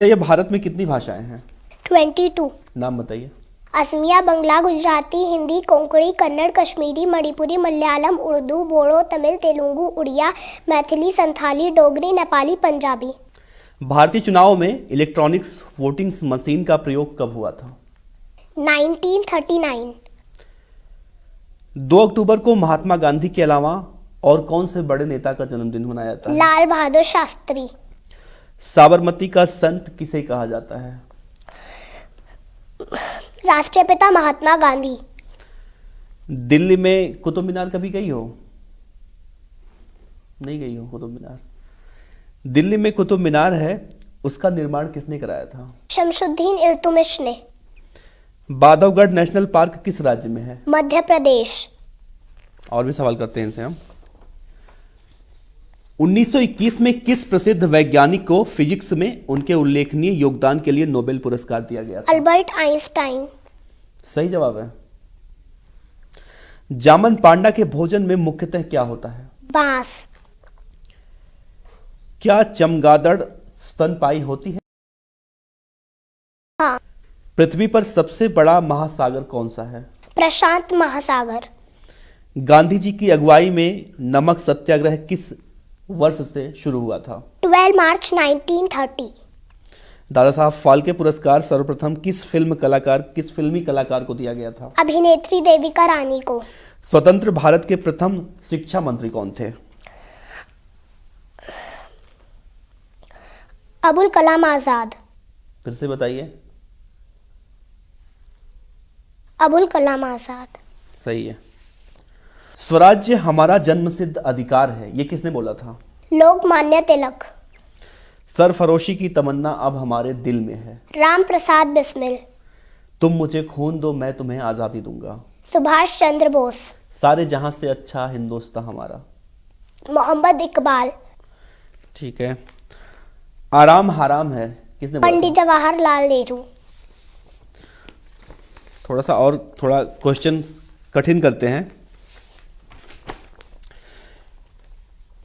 ये भारत में कितनी भाषाएं हैं? 22। नाम बताइए। असमिया, बंगला, गुजराती, हिंदी, कोंकणी, कन्नड़, कश्मीरी, मणिपुरी, मलयालम, उर्दू, बोडो, तमिल, तेलुगु, उड़िया, मैथिली, संथाली, डोगरी, नेपाली, पंजाबी। भारतीय चुनाव में इलेक्ट्रॉनिक्स वोटिंग मशीन का प्रयोग कब हुआ था? 1939। 2 अक्टूबर को महात्मा गांधी के अलावा और कौन से बड़े नेता का जन्मदिन मनाया जाता है? लाल बहादुर शास्त्री। साबरमती का संत किसे कहा जाता है? राष्ट्रपिता महात्मा गांधी। दिल्ली में कुतुब मीनार कभी गई हो? नहीं गई हो कुतुब मीनार? दिल्ली में कुतुब मीनार है, उसका निर्माण किसने कराया था? शमसुद्दीन इल्तुमिश ने। बांधवगढ़ नेशनल पार्क किस राज्य में है? मध्य प्रदेश। और भी सवाल करते हैं इनसे हम। 1921 में किस प्रसिद्ध वैज्ञानिक को फिजिक्स में उनके उल्लेखनीय योगदान के लिए नोबेल पुरस्कार दिया गया था? Albert Einstein. सही जवाब है। जामन पांडा के भोजन में मुख्यतः क्या होता है? बांस। क्या चमगादड़ स्तनपायी होती है? हाँ। पृथ्वी पर सबसे बड़ा महासागर कौन सा है? प्रशांत महासागर। गांधी जी की अगुवाई में नमक सत्याग्रह किस वर्ष से शुरू हुआ था? 12 मार्च 1930। दादा साहब फाल्के पुरस्कार सर्वप्रथम किस फिल्मी कलाकार को दिया गया था? अभिनेत्री देविका रानी को। स्वतंत्र भारत के प्रथम शिक्षा मंत्री कौन थे? अबुल कलाम आजाद। फिर से बताइए। अबुल कलाम आजाद। सही है। स्वराज्य हमारा जन्मसिद्ध अधिकार है, ये किसने बोला था? लोकमान्य तिलक। सरफरोशी की तमन्ना अब हमारे दिल में है। राम प्रसाद बिस्मिल। तुम मुझे खून दो, मैं तुम्हें आजादी दूंगा। सुभाष चंद्र बोस। सारे जहां से अच्छा हिंदुस्तान हमारा। मोहम्मद इकबाल। ठीक है। आराम हराम है, किसने बोला पंडित था? जवाहरलाल नेहरू। थोड़ा क्वेश्चन कठिन करते हैं।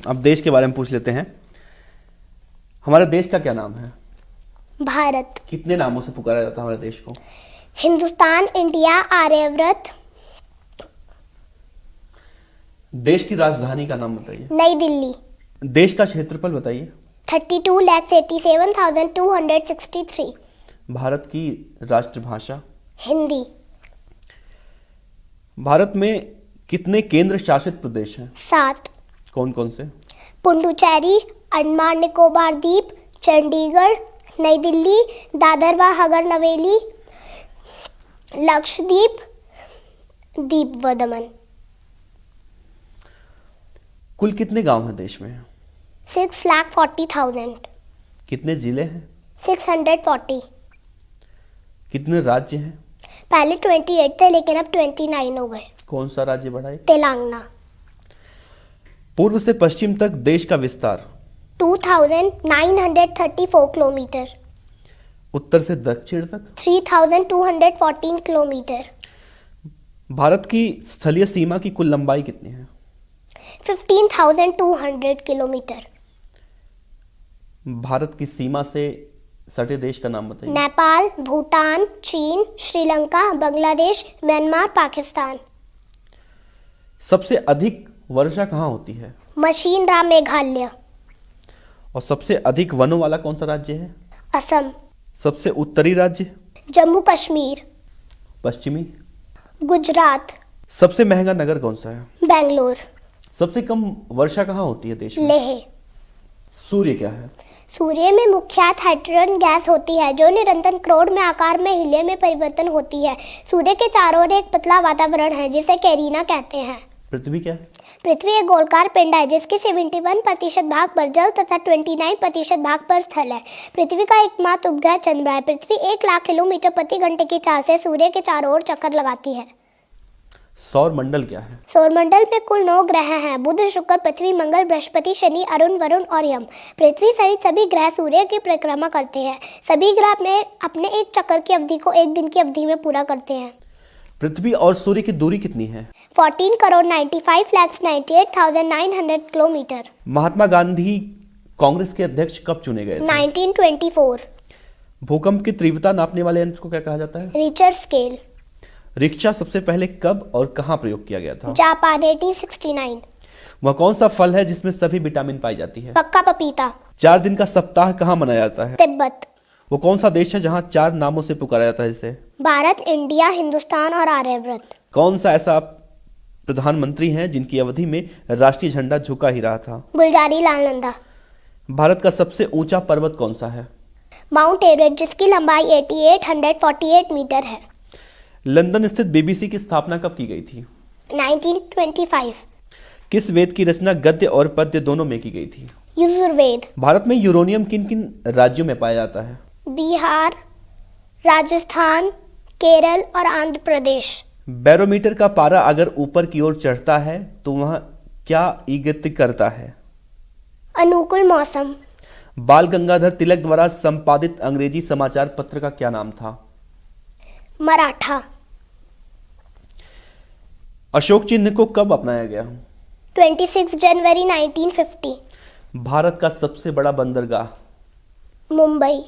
अब देश के बारे में पूछ लेते हैं। हमारे देश का क्या नाम है? भारत। कितने नामों से पुकारा जाता है हमारे देश को? हिंदुस्तान, इंडिया, आर्यव्रत। देश की राजधानी का नाम बताइए। नई दिल्ली। देश का क्षेत्रफल बताइए। 32,87,263। भारत की राष्ट्रभाषा? हिंदी। भारत में कितने केंद्र शासित प्रदेश हैं? 7। कौन कौन से? पुडुचेरी, अंडमान निकोबार द्वीप, चंडीगढ़, नई दिल्ली, दादर व हगर नवेली, लक्षद्वीप, दीप व दमन। कुल कितने गांव हैं देश में? 6,40,000। कितने जिले हैं? 640। कितने राज्य हैं? पहले 28 थे लेकिन अब 29 हो गए। कौन सा राज्य बढ़ा है? तेलंगाना। पूर्व से पश्चिम तक देश का विस्तार? 2,934 किलोमीटर। उत्तर से दक्षिण तक? 3,214 किलोमीटर। भारत की स्थलीय सीमा की कुल लंबाई कितनी है? 15,200 किलोमीटर। भारत की सीमा से सटे देश का नाम बताइए। नेपाल, भूटान, चीन, श्रीलंका, बांग्लादेश, म्यांमार, पाकिस्तान। सबसे अधिक वर्षा कहाँ होती है? मशीनराम, मेघालय। और सबसे अधिक वनों वाला कौन सा राज्य है? असम। सबसे उत्तरी राज्य? जम्मू कश्मीर। पश्चिमी? गुजरात। सबसे महंगा नगर कौन सा है? बेंगलोर। सबसे कम वर्षा कहाँ होती है देश में? लेह। सूर्य क्या है? सूर्य में मुख्यतः हाइड्रोजन गैस होती है जो निरंतर क्राउड में आकार में हीलियम में परिवर्तन होती है। सूर्य के चारों ओर एक पतला वातावरण है जिसे कैरिना कहते हैं। पृथ्वी क्या है? पृथ्वी एक गोलाकार पिंड है जिसके 71% भाग पर जल तथा 29% भाग पर स्थल है। पृथ्वी का एकमात्र उपग्रह चंद्रमा है। पृथ्वी 1,00,000 किलोमीटर प्रति घंटे की चाल से सूर्य के चारों ओर चक्कर लगाती है। सौर मंडल क्या है? सौरमंडल में कुल 9 ग्रह हैं। बुध, शुक्र, पृथ्वी, मंगल, बृहस्पति, शनि, अरुण, वरुण और यम। पृथ्वी सहित सभी ग्रह सूर्य की परिक्रमा करते हैं। सभी ग्रह अपने एक चक्कर की अवधि को एक दिन की अवधि में पूरा करते हैं। पृथ्वी और सूर्य की दूरी कितनी है? 14,95,98,900 किलोमीटर। महात्मा गांधी कांग्रेस के अध्यक्ष कब चुने गए थे? 1924। भूकंप की तीव्रता नापने वाले यंत्र को क्या कहा जाता है? Richter scale. रिक्शा सबसे पहले कब और कहाँ प्रयोग किया गया था? जापान 1869। वह कौन सा फल है जिसमें सभी विटामिन पाई जाती है? पक्का पपीता। 4 दिन का सप्ताह कहाँ मनाया जाता है? तिब्बत। वो कौन सा देश है जहाँ 4 नामों से पुकारा जाता है इसे? भारत, इंडिया, हिंदुस्तान और आर्यव्रत। कौन सा ऐसा प्रधानमंत्री हैं जिनकी अवधि में राष्ट्रीय झंडा झुका ही रहा था? गुलजारी लाल नंदा। भारत का सबसे ऊंचा पर्वत कौन सा है? माउंट एवरेस्ट, जिसकी लंबाई 8848 मीटर है। लंदन स्थित बीबीसी की स्थापना कब की गई थी? 1925। किस वेद की रचना गद्य और पद्य दोनों में की गई थी? यजुर्वेद। भारत में यूरेनियम किन किन राज्यों में पाया जाता है? बिहार, राजस्थान, केरल और आंध्र प्रदेश। बैरोमीटर का पारा अगर ऊपर की ओर चढ़ता है तो वह क्या इंगित करता है? अनुकूल मौसम। बाल गंगाधर तिलक द्वारा संपादित अंग्रेजी समाचार पत्र का क्या नाम था? मराठा। अशोक चिन्ह को कब अपनाया गया? 26 जनवरी 1950। भारत का सबसे बड़ा बंदरगाह? मुंबई।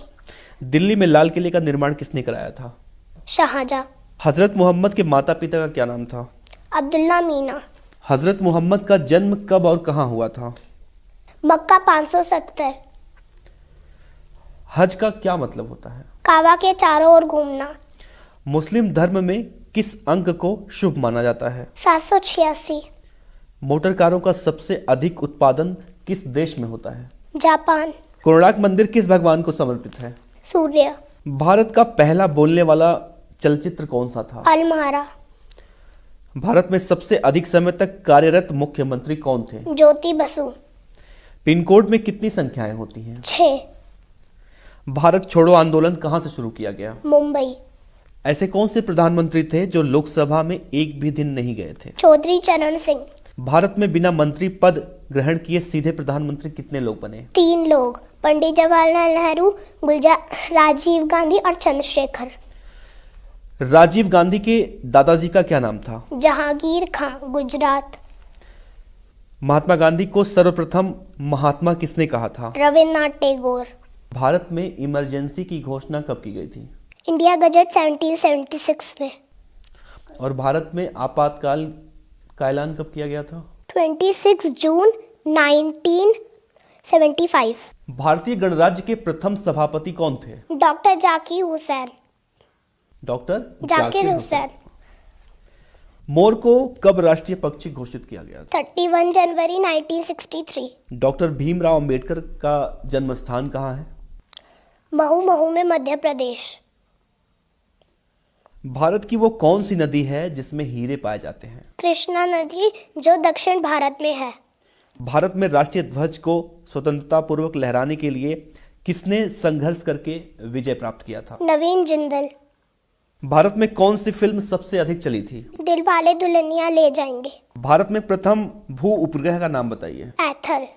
दिल्ली में लाल किले का निर्माण किसने कराया था? शाहजहां। हजरत मोहम्मद के माता पिता का क्या नाम था? अब्दुल्ला मीना। हजरत मोहम्मद का जन्म कब और कहाँ हुआ था? मक्का 570। हज का क्या मतलब होता है? काबा के चारों ओर घूमना। मुस्लिम धर्म में किस अंक को शुभ माना जाता है? 786। मोटर कारों का सबसे अधिक उत्पादन किस देश में होता है? जापान। कोणार्क मंदिर किस भगवान को समर्पित है? सूर्य। भारत का पहला बोलने वाला चलचित्र कौन सा था? अलमारा। भारत में सबसे अधिक समय तक कार्यरत मुख्यमंत्री कौन थे? ज्योति बसु। पिन कोड में कितनी संख्याएं होती हैं? 6। भारत छोड़ो आंदोलन कहां से शुरू किया गया? मुंबई। ऐसे कौन से प्रधानमंत्री थे जो लोकसभा में एक भी दिन नहीं गए थे? चौधरी चरण सिंह। भारत में बिना मंत्री पद ग्रहण किए सीधे प्रधानमंत्री कितने लोग बने? 3 लोग, पंडित जवाहरलाल नेहरू, राजीव गांधी और चंद्रशेखर। राजीव गांधी के दादाजी का क्या नाम था? जहांगीर खां, गुजरात। महात्मा गांधी को सर्वप्रथम महात्मा किसने कहा था? रविन्द्रनाथ टैगोर। भारत में इमरजेंसी की घोषणा कब की गई थी? इंडिया गजट 1776 में। और भारत में आपातकाल का ऐलान कब किया गया था? 26 जून 1975। भारतीय गणराज्य के प्रथम सभापति कौन थे? डॉक्टर जाकिर हुसैन। डॉक्टर जाकिर हुसैन। मोर को कब राष्ट्रीय पक्षी घोषित किया गया था? 31 जनवरी 1963। डॉक्टर भीमराव अंबेडकर का जन्म स्थान कहाँ है? महू में मध्य प्रदेश। भारत की वो कौन सी नदी है जिसमें हीरे पाए जाते हैं? कृष्णा नदी, जो दक्षिण भारत में है। भारत में राष्ट्रीय ध्वज को स्वतंत्रता पूर्वक लहराने के लिए किसने संघर्ष करके विजय प्राप्त किया था? नवीन जिंदल। भारत में कौन सी फिल्म सबसे अधिक चली थी? दिलवाले दुल्हनिया ले जाएंगे। भारत में प्रथम भू उपग्रह का नाम बताइए। एथल।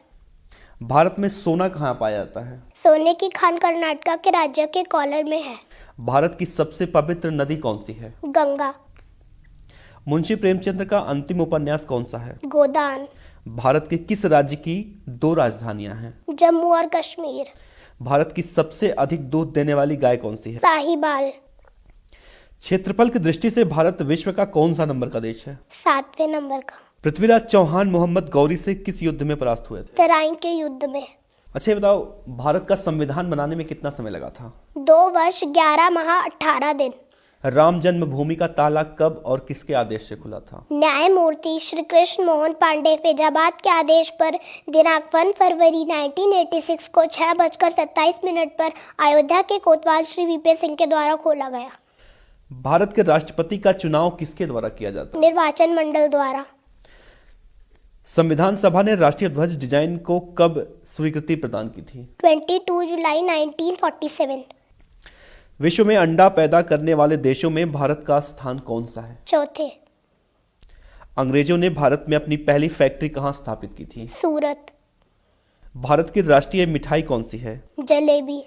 भारत में सोना कहाँ पाया जाता है? सोने की खान कर्नाटक के राज्य के कोलार में है। भारत की सबसे पवित्र नदी कौन सी है? गंगा। मुंशी प्रेमचंद्र का अंतिम उपन्यास कौन सा है? गोदान। भारत के किस राज्य की 2 राजधानियां हैं? जम्मू और कश्मीर। भारत की सबसे अधिक दूध देने वाली गाय कौन सी है? साहिबाल। क्षेत्रफल की दृष्टि से भारत विश्व का कौन सा नंबर का देश है? 7वें नंबर का। पृथ्वीराज चौहान मोहम्मद गौरी से किस युद्ध में परास्त हुए थे? तराइन के युद्ध में। अच्छा ये बताओ, भारत का संविधान बनाने में कितना समय लगा था? 2 वर्ष 11 माह 18 दिन। राम जन्मभूमि का ताला कब और किसके आदेश से खुला था? न्यायमूर्ति श्री कृष्ण मोहन पांडे फैजाबाद के आदेश पर दिनांक 1 फरवरी 1986 को 6:27 पर अयोध्या के कोतवाल श्री वीपी सिंह के द्वारा खोला गया। भारत के राष्ट्रपति का चुनाव किसके द्वारा किया जाता है? निर्वाचन मंडल द्वारा। संविधान सभा ने राष्ट्रीय ध्वज डिजाइन को कब स्वीकृति प्रदान की थी? 22 जुलाई 1947। विश्व में अंडा पैदा करने वाले देशों में भारत का स्थान कौन सा है? चौथे। अंग्रेजों ने भारत में अपनी पहली फैक्ट्री कहाँ स्थापित की थी? सूरत। भारत की राष्ट्रीय मिठाई कौन सी है? जलेबी।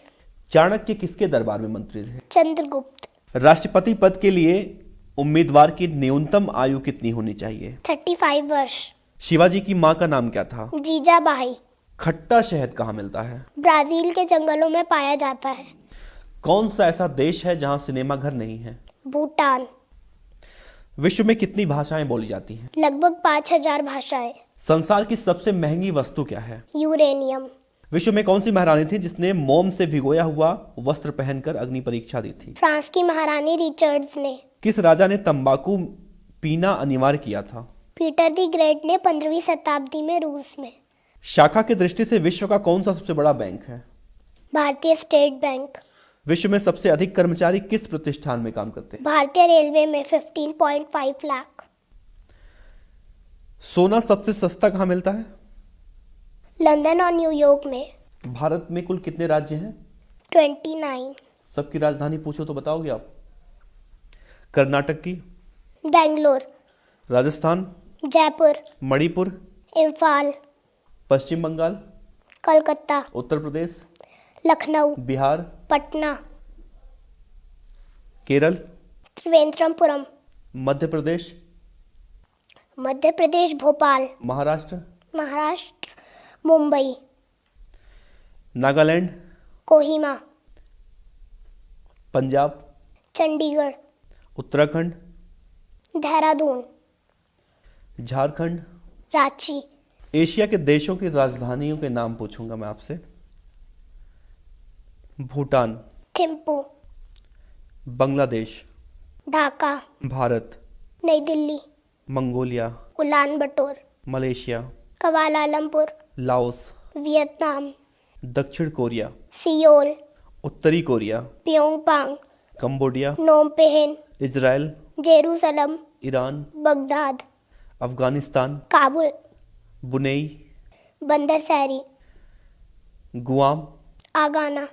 चाणक्य किसके दरबार में मंत्री थे? चंद्रगुप्त। राष्ट्रपति पद के लिए उम्मीदवार की न्यूनतम आयु कितनी होनी चाहिए? 35 वर्ष। शिवाजी की मां का नाम क्या था? जीजाबाई। खट्टा शहद कहाँ मिलता है? ब्राजील के जंगलों में पाया जाता है। कौन सा ऐसा देश है जहां सिनेमा घर नहीं है? भूटान। विश्व में कितनी भाषाएं बोली जाती हैं? लगभग 5000 भाषाएं। संसार की सबसे महंगी वस्तु क्या है? यूरेनियम। विश्व में कौन सी महारानी थी जिसने मोम से भिगोया हुआ वस्त्र पहनकर अग्नि परीक्षा दी थी? फ्रांस की महारानी रिचर्ड्स ने। किस राजा ने तंबाकू पीना अनिवार्य किया था? पीटर द ग्रेट ने 15वीं शताब्दी में रूस में। शाखा की दृष्टि से विश्व का कौन सा सबसे बड़ा बैंक है? भारतीय स्टेट बैंक। विश्व में सबसे अधिक कर्मचारी किस प्रतिष्ठान में काम करते हैं? भारतीय रेलवे में 15.5 लाख। सोना सबसे सस्ता कहाँ मिलता है? लंदन और न्यूयॉर्क में। भारत में कुल कितने राज्य हैं? 29। सबकी राजधानी पूछो तो बताओगे आप? कर्नाटक की? बेंगलोर। राजस्थान? जयपुर। मणिपुर? इम्फाल। पश्चिम बंगाल? कलकत्ता। उत्तर प्रदेश? लखनऊ। बिहार? पटना। केरल? त्रिवेंद्रमपुरम। मध्य प्रदेश? मध्य प्रदेश भोपाल। महाराष्ट्र? महाराष्ट्र मुंबई। नागालैंड? कोहिमा। पंजाब? चंडीगढ़। उत्तराखंड? देहरादून। झारखंड? रांची। एशिया के देशों की राजधानियों के नाम पूछूंगा मैं आपसे। Bhutan? Thimphu. Bangladesh? Dhaka. Bharat? New Delhi. Mongolia? Ulaanbaatar. Malaysia? Kuala Lumpur. Laos? Vietnam. दक्षिण कोरिया? सियोल। उत्तरी Korea? Pyongyang. Cambodia? Phnom Penh. Israel? Jerusalem. Iran? Baghdad. Afghanistan? Kabul. Brunei? Bandar Seri. Guam? आगाना।